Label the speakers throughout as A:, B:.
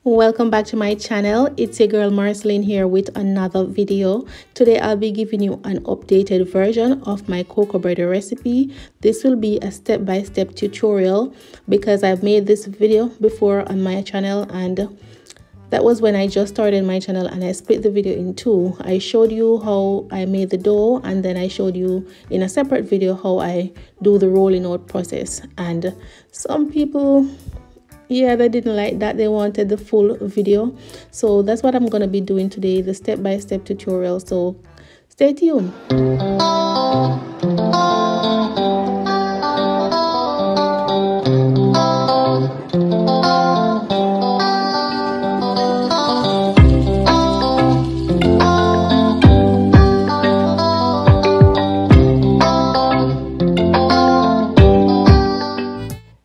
A: Welcome back to my channel. It's your girl Marceline here with another video. Today I'll be giving you an updated version of my cocoa bread recipe. This will be a step-by-step tutorial because I've made this video before on my channel, and that was when I just started my channel, and I split the video in two. I showed you how I made the dough, and then I showed you in a separate video how I do the rolling out process. And some people, yeah, they didn't like that. They wanted the full video. So that's what I'm going to be doing today, the step-by-step tutorial. So stay tuned.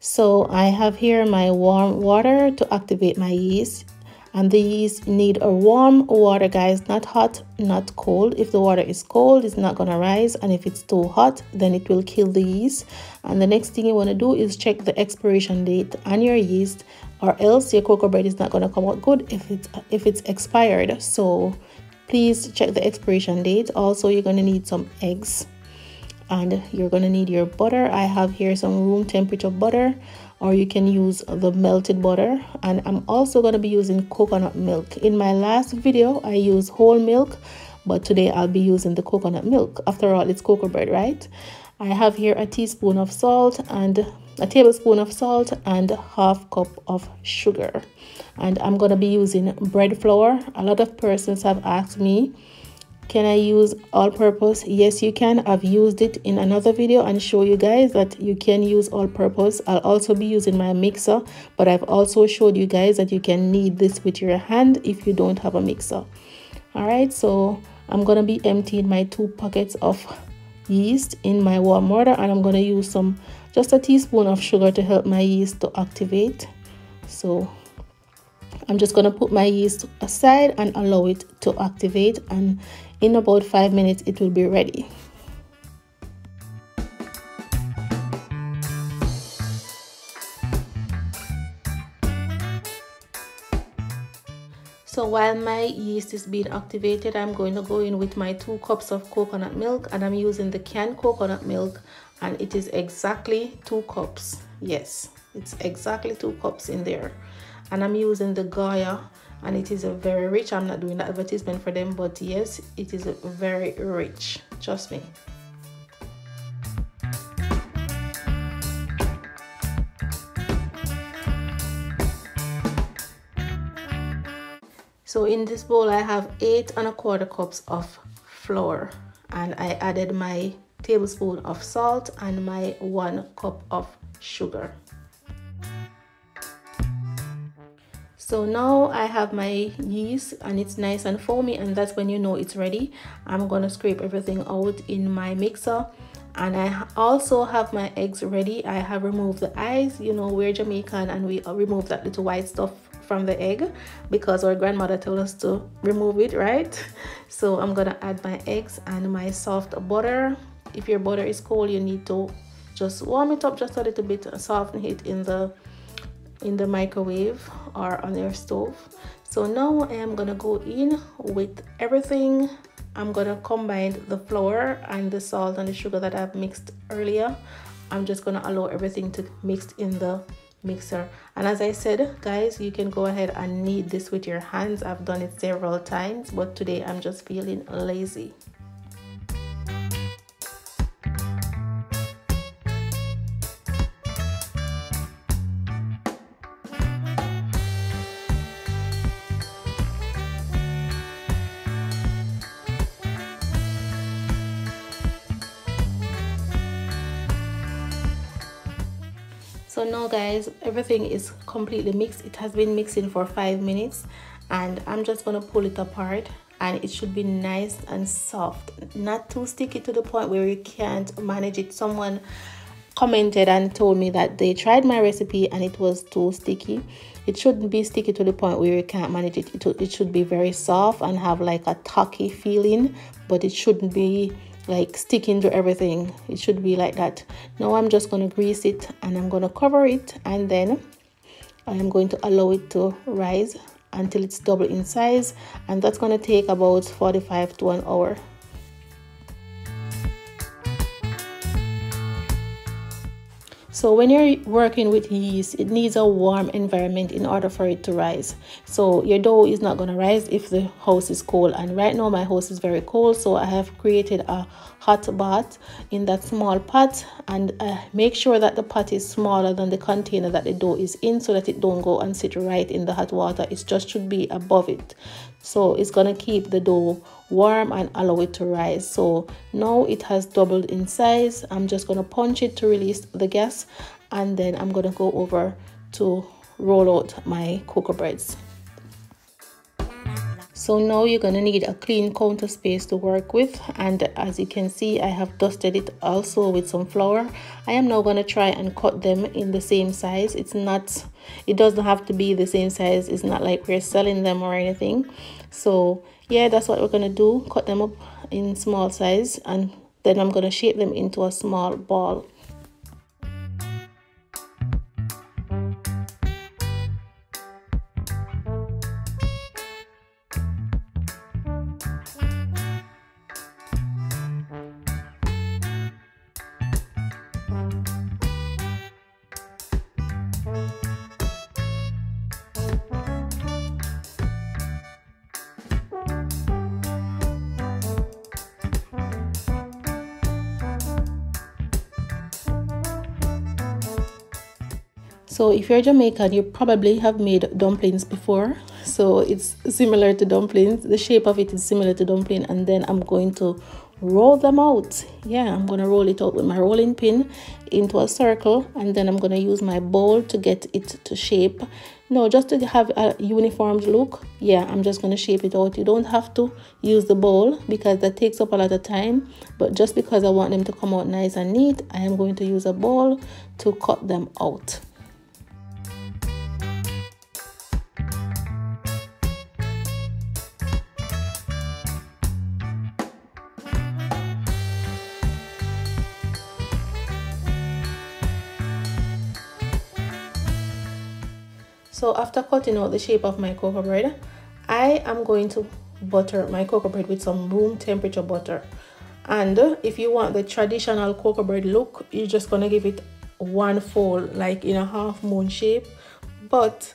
A: So I have here my warm water to activate my yeast, and the yeast need a warm water, guys, not hot, not cold. If the water is cold, it's not going to rise, and if it's too hot, then it will kill the yeast. And the next thing you want to do is check the expiration date on your yeast, or else your cocoa bread is not going to come out good if it's expired. So please check the expiration date. Also, you're going to need some eggs, and you're going to need your butter. I have here some room temperature butter, or you can use the melted butter. And I'm also going to be using coconut milk. In my last video I used whole milk, but today I'll be using the coconut milk. After all, it's cocoa bread, right? I have here a teaspoon of salt and a tablespoon of salt and half cup of sugar. And I'm going to be using bread flour. A lot of persons have asked me, can I use all-purpose? Yes, you can. I've used it in another video and show you guys that you can use all-purpose. I'll also be using my mixer, but I've also showed you guys that you can knead this with your hand if you don't have a mixer. All right, so I'm going to be emptying my 2 packets of yeast in my warm water, and I'm going to use just a teaspoon of sugar to help my yeast to activate. So I'm just going to put my yeast aside and allow it to activate, and in about 5 minutes it will be ready. So while my yeast is being activated, I'm going to go in with my 2 cups of coconut milk, and I'm using the canned coconut milk, and it is exactly 2 cups. Yes, it's exactly 2 cups in there. And I'm using the Goya, and it is a very rich. I'm not doing the advertisement for them, but yes, it is very rich, trust me. So in this bowl I have 8 1/4 cups of flour, and I added my tablespoon of salt and my 1 cup of sugar. So now I have my yeast, and it's nice and foamy, and that's when you know it's ready. I'm gonna scrape everything out in my mixer, and I also have my eggs ready. I have removed the eyes. You know, we're Jamaican and we remove that little white stuff from the egg because our grandmother told us to remove it, right? So I'm gonna add my eggs and my soft butter. If your butter is cold, you need to just warm it up just a little bit, soften it in the microwave or on your stove. So now I am gonna go in with everything. I'm gonna combine the flour and the salt and the sugar that I've mixed earlier. I'm just gonna allow everything to mix in the mixer. And as I said, guys, you can go ahead and knead this with your hands. I've done it several times, but today I'm just feeling lazy. So now, guys, everything is completely mixed. It has been mixing for 5 minutes, and I'm just gonna pull it apart, and it should be nice and soft, not too sticky to the point where you can't manage it. Someone commented and told me that they tried my recipe and it was too sticky. It shouldn't be sticky to the point where you can't manage it. It should be very soft and have like a tacky feeling, but it shouldn't be like sticking to everything. It should be like that. Now I'm just going to grease it and I'm going to cover it, and then I am going to allow it to rise until it's double in size, and that's going to take about 45 to an hour. So when you're working with yeast, it needs a warm environment in order for it to rise. So your dough is not going to rise if the house is cold. And right now my house is very cold, so I have created a hot bath in that small pot, and make sure that the pot is smaller than the container that the dough is in, so that it don't go and sit right in the hot water. It just should be above it. So it's going to keep the dough warm and allow it to rise. So now it has doubled in size. I'm just going to punch it to release the gas, and then I'm going to go over to roll out my cocoa breads. So now you're going to need a clean counter space to work with, and as you can see, I have dusted it also with some flour. I am now going to try and cut them in the same size. It doesn't have to be the same size. It's not like we're selling them or anything. So yeah, that's what we're going to do, cut them up in small size, and then I'm going to shape them into a small ball. So if you're Jamaican, you probably have made dumplings before. So it's similar to dumplings. The shape of it is similar to dumpling. And then I'm going to roll them out. Yeah, I'm going to roll it out with my rolling pin into a circle. And then I'm going to use my bowl to get it to shape. No, just to have a uniform look. Yeah, I'm just going to shape it out. You don't have to use the bowl because that takes up a lot of time. But just because I want them to come out nice and neat, I am going to use a bowl to cut them out. So after cutting out the shape of my cocoa bread, I am going to butter my cocoa bread with some room temperature butter. And if you want the traditional cocoa bread look, you're just going to give it one fold, like in a half moon shape. But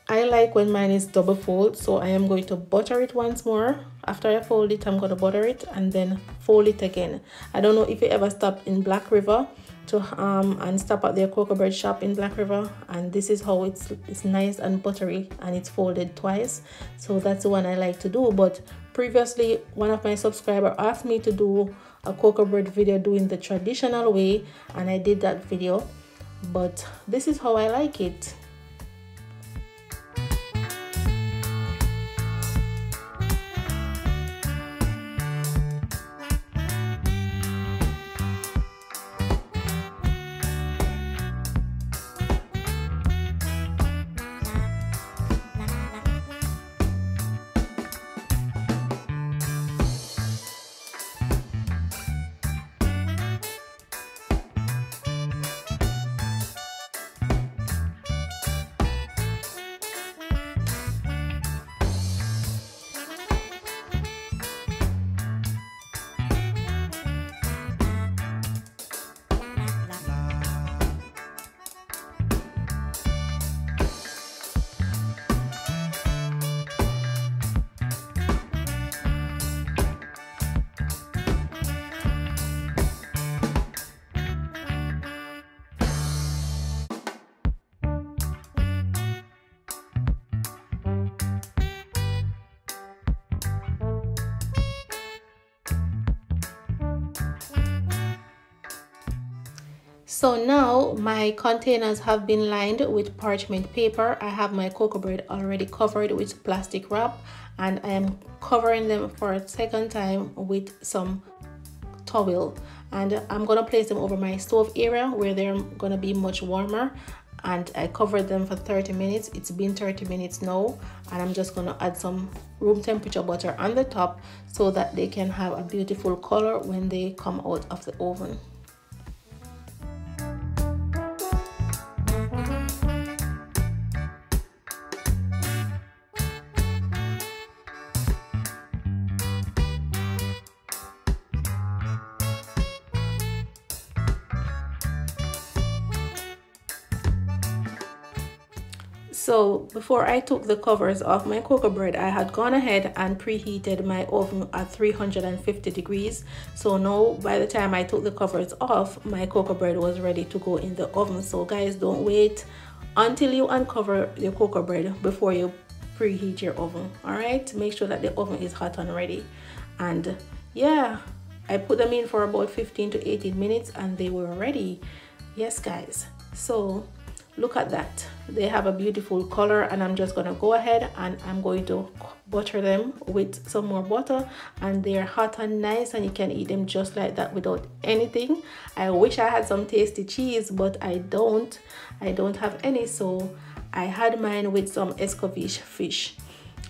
A: I like when mine is double fold, so I am going to butter it once more. After I fold it, I'm going to butter it and then fold it again. I don't know if you ever stopped in Black River and stop at their cocoa bread shop in Black River, and this is how it's nice and buttery, and it's folded twice. So that's the one I like to do. But previously, one of my subscribers asked me to do a cocoa bread video doing the traditional way, and I did that video. But this is how I like it. So now my containers have been lined with parchment paper. I have my cocoa bread already covered with plastic wrap, and I am covering them for a second time with some towel, and I'm gonna place them over my stove area where they're gonna be much warmer. And I covered them for 30 minutes. It's been 30 minutes now, and I'm just gonna add some room temperature butter on the top so that they can have a beautiful color when they come out of the oven. So before I took the covers off my cocoa bread, I had gone ahead and preheated my oven at 350 degrees. So now by the time I took the covers off, my cocoa bread was ready to go in the oven. So guys, don't wait until you uncover your cocoa bread before you preheat your oven. All right, make sure that the oven is hot and ready. And yeah, I put them in for about 15 to 18 minutes and they were ready. Yes guys, so look at that, they have a beautiful color, and I'm just gonna go ahead and I'm going to butter them with some more butter, and they're hot and nice, and you can eat them just like that without anything. I wish I had some tasty cheese, but I don't have any, so I had mine with some escovitch fish.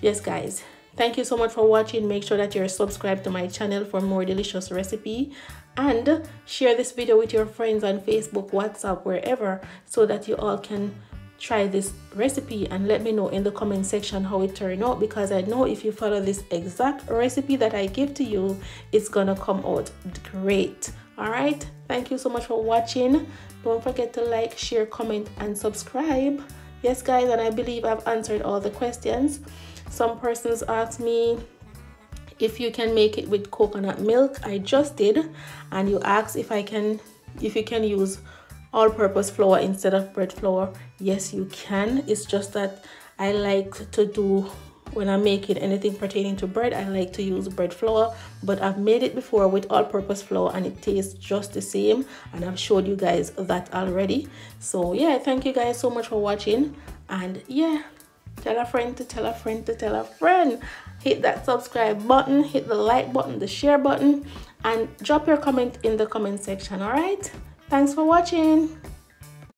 A: Yes guys, thank you so much for watching. Make sure that you're subscribed to my channel for more delicious recipe, and share this video with your friends on Facebook, WhatsApp, wherever, so that you all can try this recipe, and let me know in the comment section how it turned out, because I know if you follow this exact recipe that I give to you, it's gonna come out great. All right, thank you so much for watching. Don't forget to like, share, comment, and subscribe. Yes guys, and I believe I've answered all the questions. Some persons asked me if you can make it with coconut milk. I just did. And you asked if you can use all-purpose flour instead of bread flour. Yes, you can. It's just that I like to do, when I'm making anything pertaining to bread, I like to use bread flour, but I've made it before with all-purpose flour and it tastes just the same, and I've showed you guys that already. So yeah, thank you guys so much for watching, and yeah, tell a friend to tell a friend to tell a friend. Hit that subscribe button, hit the like button, the share button, and drop your comment in the comment section. All right, thanks for watching.